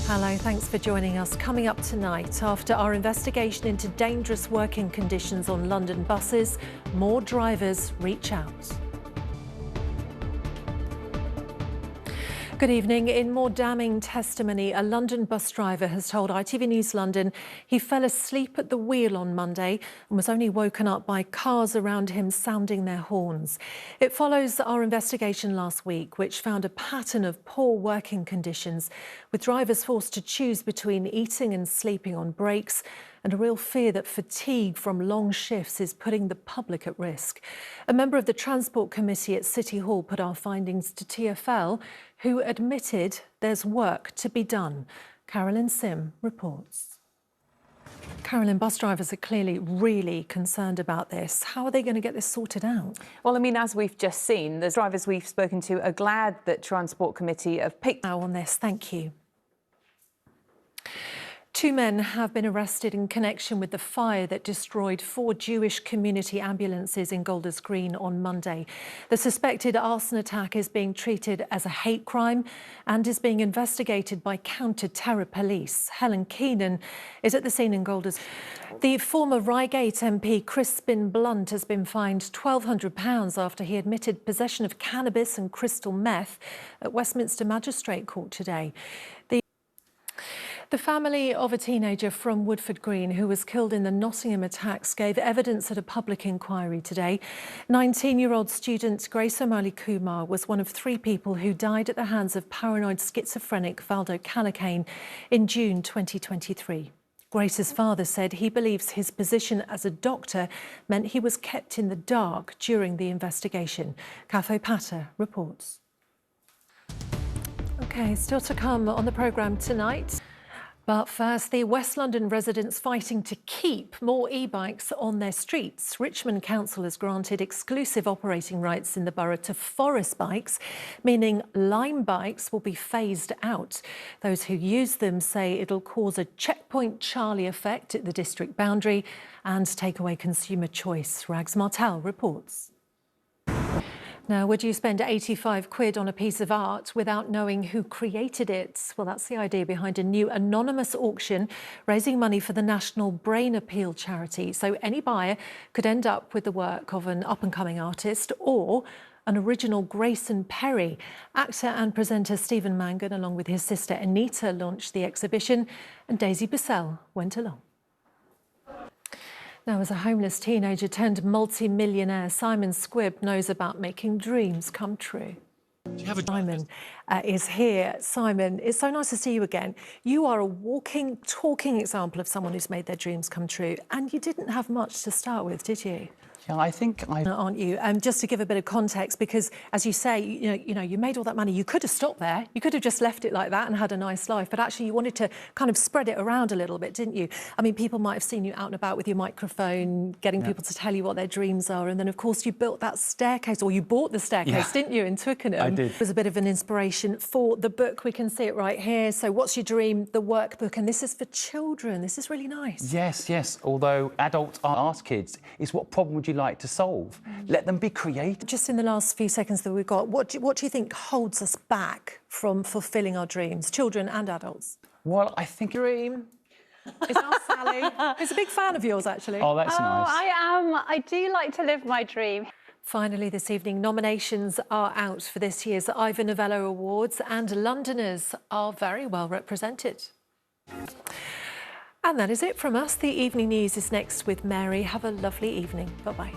Hello, thanks for joining us. Coming up tonight, after our investigation into dangerous working conditions on London buses, more drivers reach out. Good evening. In more damning testimony, a London bus driver has told ITV News London he fell asleep at the wheel on Monday and was only woken up by cars around him sounding their horns. It follows our investigation last week, which found a pattern of poor working conditions, with drivers forced to choose between eating and sleeping on breaks, and a real fear that fatigue from long shifts is putting the public at risk. A member of the Transport Committee at City Hall put our findings to TfL, who admitted there's work to be done. Carolyn Sim reports. Carolyn, bus drivers are clearly really concerned about this. How are they going to get this sorted out? Well, I mean, as we've just seen, the drivers we've spoken to are glad that Transport Committee have picked now on this. Thank you. 2 men have been arrested in connection with the fire that destroyed 4 Jewish community ambulances in Golders Green on Monday. The suspected arson attack is being treated as a hate crime and is being investigated by counter-terror police. Helen Keenan is at the scene in Golders. The former Reigate MP Crispin Blunt has been fined £1,200 after he admitted possession of cannabis and crystal meth at Westminster Magistrate Court today. The family of a teenager from Woodford Green who was killed in the Nottingham attacks gave evidence at a public inquiry today. 19-year-old student Grace O'Malley Kumar was one of 3 people who died at the hands of paranoid schizophrenic Valdo Calacane in June 2023. Grace's father said he believes his position as a doctor meant he was kept in the dark during the investigation. Cafe Pater reports. OK, still to come on the programme tonight. But first, the West London residents fighting to keep more e-bikes on their streets. Richmond Council has granted exclusive operating rights in the borough to forest bikes, meaning lime bikes will be phased out. Those who use them say it'll cause a checkpoint Charlie effect at the district boundary and take away consumer choice. Rags Martel reports. Now, would you spend 85 quid on a piece of art without knowing who created it? Well, that's the idea behind a new anonymous auction raising money for the National Brain Appeal charity. So any buyer could end up with the work of an up-and-coming artist or an original Grayson Perry. Actor and presenter Stephen Mangan, along with his sister Anita, launched the exhibition, and Daisy Bissell went along. Now, as a homeless teenager turned multi-millionaire, Simon Squibb knows about making dreams come true. Simon is here. Simon, it's so nice to see you again. You are a walking, talking example of someone who's made their dreams come true, and you didn't have much to start with, did you? Yeah, I think aren't you? Just to give a bit of context, because as you say, you know, you made all that money. You could have stopped there. You could have just left it like that and had a nice life. But actually, you wanted to kind of spread it around a little bit, didn't you? I mean, people might have seen you out and about with your microphone, getting people to tell you what their dreams are, and then of course you built that staircase, or you bought the staircase, didn't you, in Twickenham? I did. It was a bit of an inspiration for the book. We can see it right here. So, what's your dream? The workbook, and this is for children. This is really nice. Yes, yes. Although adults ask kids, is what problem would you like to solve? Let them be creative. Just in the last few seconds that we've got, what do you think holds us back from fulfilling our dreams, children and adults? Well, I think... Dream. It's our Sally. Who's a big fan of yours, actually. Oh, that's nice. I am. I do like to live my dream. Finally, this evening, nominations are out for this year's Ivor Novello Awards, and Londoners are very well represented. And that is it from us. The evening news is next with Mary. Have a lovely evening. Bye-bye.